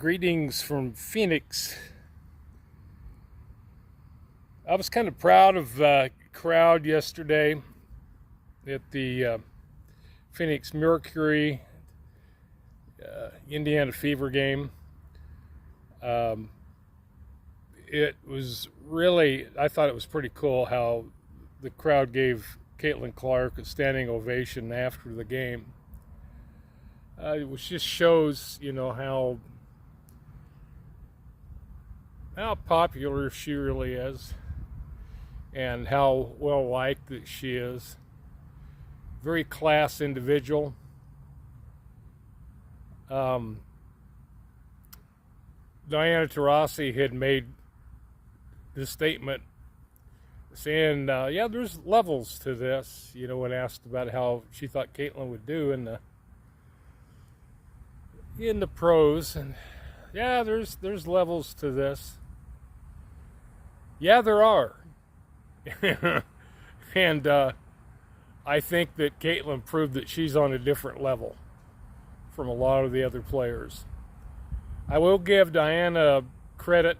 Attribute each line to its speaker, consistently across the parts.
Speaker 1: Greetings from Phoenix. I was kind of proud of the crowd yesterday at the Phoenix Mercury Indiana Fever game. It was really, I thought it was pretty cool how the crowd gave Caitlin Clark a standing ovation after the game. Which just shows, how popular she really is and how well liked that she is. Very class individual. Diana Taurasi had made this statement saying, there's levels to this, when asked about how she thought Caitlin would do in the pros. And there's levels to this. Yeah, there are. And I think that Caitlin proved that she's on a different level from a lot of the other players. I will give Diana credit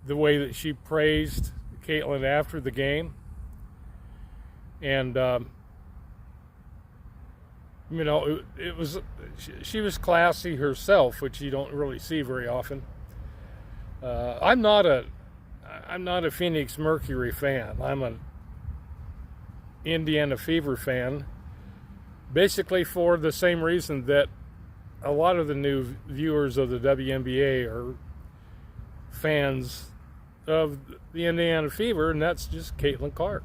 Speaker 1: the way that she praised Caitlin after the game. And she was classy herself, which you don't really see very often. I'm not a Phoenix Mercury fan. I'm an Indiana Fever fan, basically for the same reason that a lot of the new viewers of the WNBA are fans of the Indiana Fever, and that's just Caitlin Clark.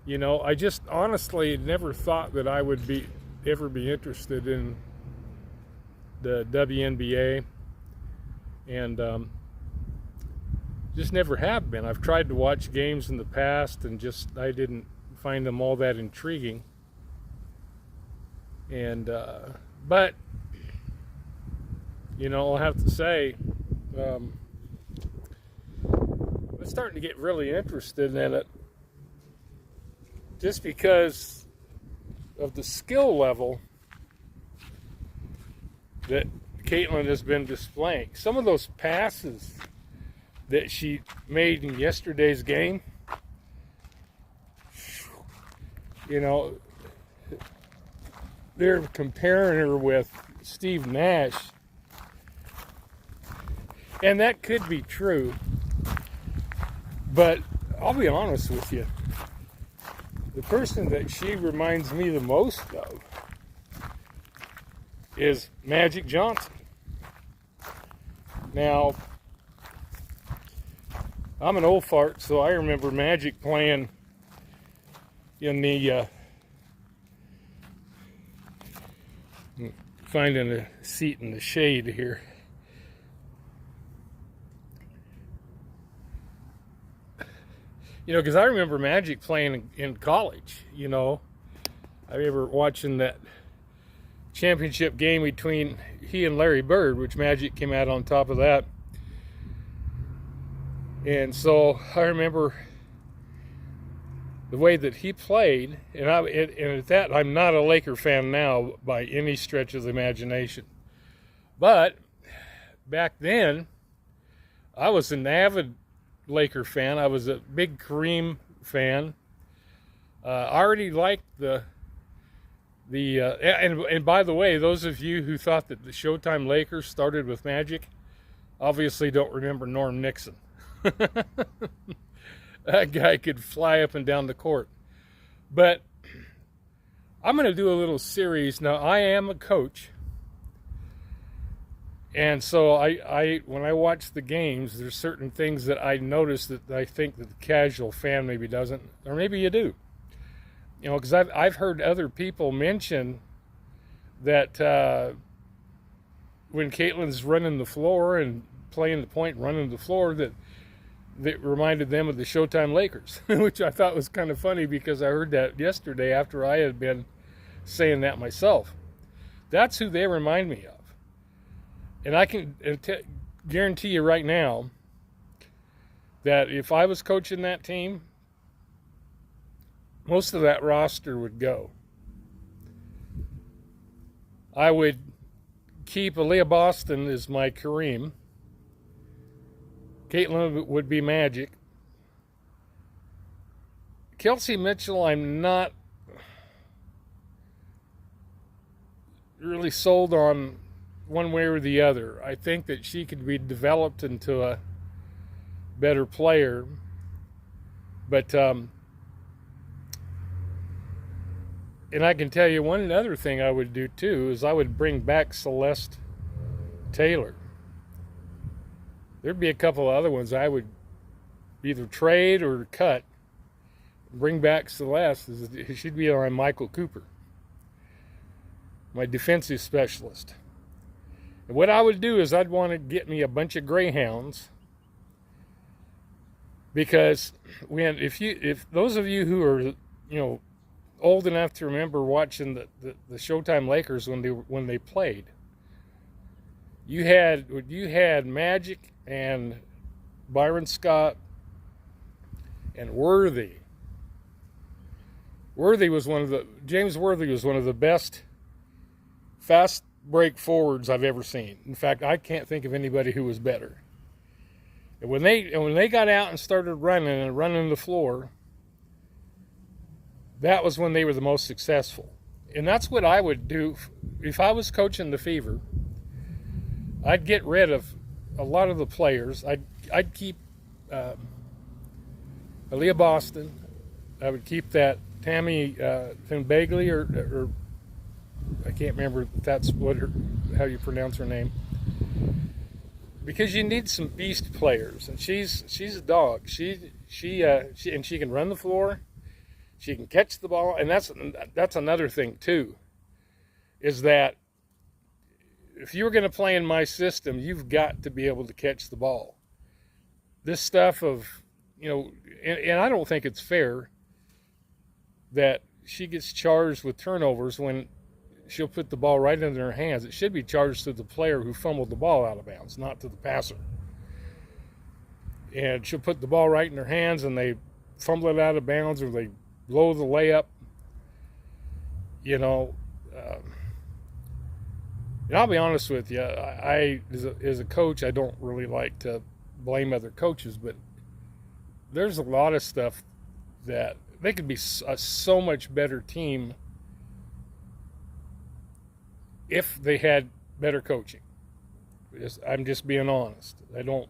Speaker 1: I just honestly never thought that I would ever be interested in the WNBA, and just never have been. I've tried to watch games in the past, and I didn't find them all that intriguing. And but I'll have to say, I'm starting to get really interested in it, just because of the skill level that Caitlin has been displaying. Some of those passes that she made in yesterday's game, they're comparing her with Steve Nash. And that could be true. But I'll be honest with you. The person that she reminds me the most of is Magic Johnson. Now, I'm an old fart, so I remember Magic playing in the finding a seat in the shade here. Because I remember Magic playing in college. I remember watching that championship game between he and Larry Bird, which Magic came out on top of that. And so I remember the way that he played, and at that, I'm not a Laker fan now by any stretch of the imagination. But back then, I was an avid Laker fan. I was a big Kareem fan. I already liked and by the way, those of you who thought that the Showtime Lakers started with Magic obviously don't remember Norm Nixon. That guy could fly up and down the court. But I'm going to do a little series. Now, I am a coach. And so when I watch the games, there's certain things that I notice that I think that the casual fan maybe doesn't, or maybe you do. Because I've heard other people mention that when Caitlin's running the floor and playing the point, running the floor, that reminded them of the Showtime Lakers, which I thought was kind of funny because I heard that yesterday after I had been saying that myself. That's who they remind me of. And I can guarantee you right now that if I was coaching that team, most of that roster would go. I would keep Aaliyah Boston as my Kareem. Caitlin would be Magic. Kelsey Mitchell, I'm not really sold on one way or the other. I think that she could be developed into a better player. But, and I can tell you one other thing I would do too is I would bring back Celeste Taylor. There'd be a couple of other ones I would either trade or cut. Bring back Celeste. She'd be on Michael Cooper, my defensive specialist. And what I would do is I'd want to get me a bunch of greyhounds, because if those of you who are old enough to remember watching the Showtime Lakers when they played, you had Magic and Byron Scott and Worthy. James Worthy was one of the best fast break forwards I've ever seen. In fact, I can't think of anybody who was better. And when they got out and started running the floor, that was when they were the most successful. And that's what I would do if I was coaching the Fever. I'd get rid of a lot of the players. I'd keep Aaliyah Boston. I would keep that Tammy Finbagley, or I can't remember if that's how you pronounce her name. Because you need some beast players, and she's a dog. She can run the floor. She can catch the ball, and that's another thing too. Is that if you were going to play in my system, you've got to be able to catch the ball. This stuff of and I don't think it's fair that she gets charged with turnovers when she'll put the ball right into her hands. It should be charged to the player who fumbled the ball out of bounds, not to the passer. And she'll put the ball right in her hands, and they fumble it out of bounds, or they blow the layup. And I'll be honest with you, I as a coach, I don't really like to blame other coaches, but there's a lot of stuff that they could be a so much better team if they had better coaching. I'm just being honest. I don't,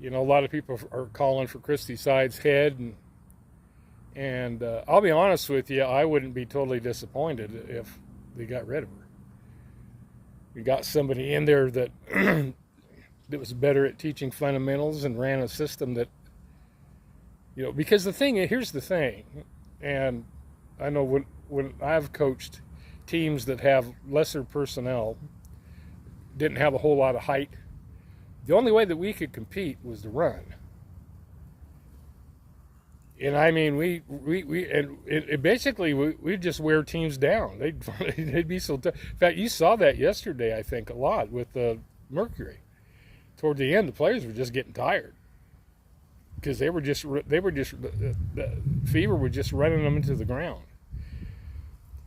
Speaker 1: a lot of people are calling for Christy Side's head, and I'll be honest with you, I wouldn't be totally disappointed if they got rid of her. We got somebody in there that that was better at teaching fundamentals and ran a system that, because here's the thing, and I know when I've coached teams that have lesser personnel, didn't have a whole lot of height, the only way that we could compete was to run. And I mean, we'd just wear teams down. They'd be so tough. In fact, you saw that yesterday, I think, a lot with the Mercury. Toward the end, the players were just getting tired because the Fever were just running them into the ground.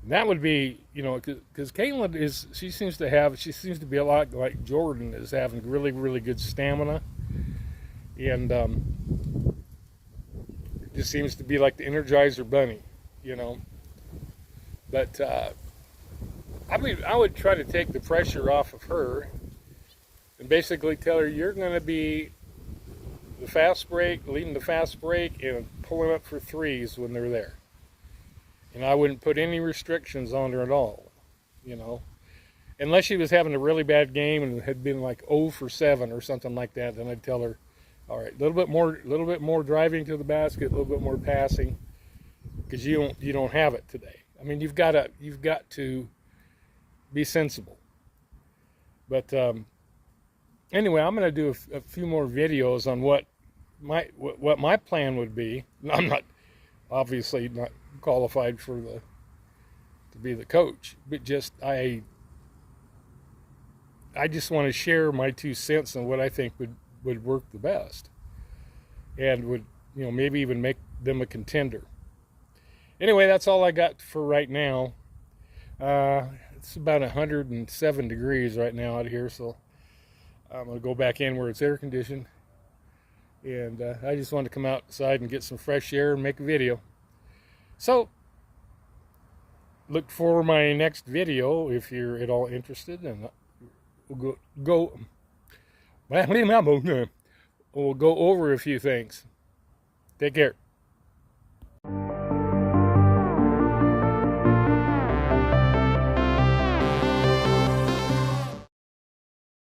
Speaker 1: And that would be, because Caitlin she seems to be a lot like Jordan, is having really, really good stamina, and just seems to be like the Energizer Bunny, But I would try to take the pressure off of her and basically tell her, you're going to be the fast break, leading the fast break, and pulling up for threes when they're there. And I wouldn't put any restrictions on her at all, Unless she was having a really bad game and had been like 0 for 7 or something like that, then I'd tell her, all right, a little bit more driving to the basket, a little bit more passing, because you don't have it today. I mean, you've got to be sensible. But anyway, I'm going to do a few more videos on what my plan would be. I'm obviously not qualified to be the coach, but I just want to share my 2 cents on what I think would work the best, and would maybe even make them a contender. Anyway, that's all I got for right now. It's about 107 degrees right now out here, so I'm going to go back in where it's air conditioned. And I just wanted to come outside and get some fresh air and make a video. So, look for my next video if you're at all interested. And we'll go over a few things. Take care.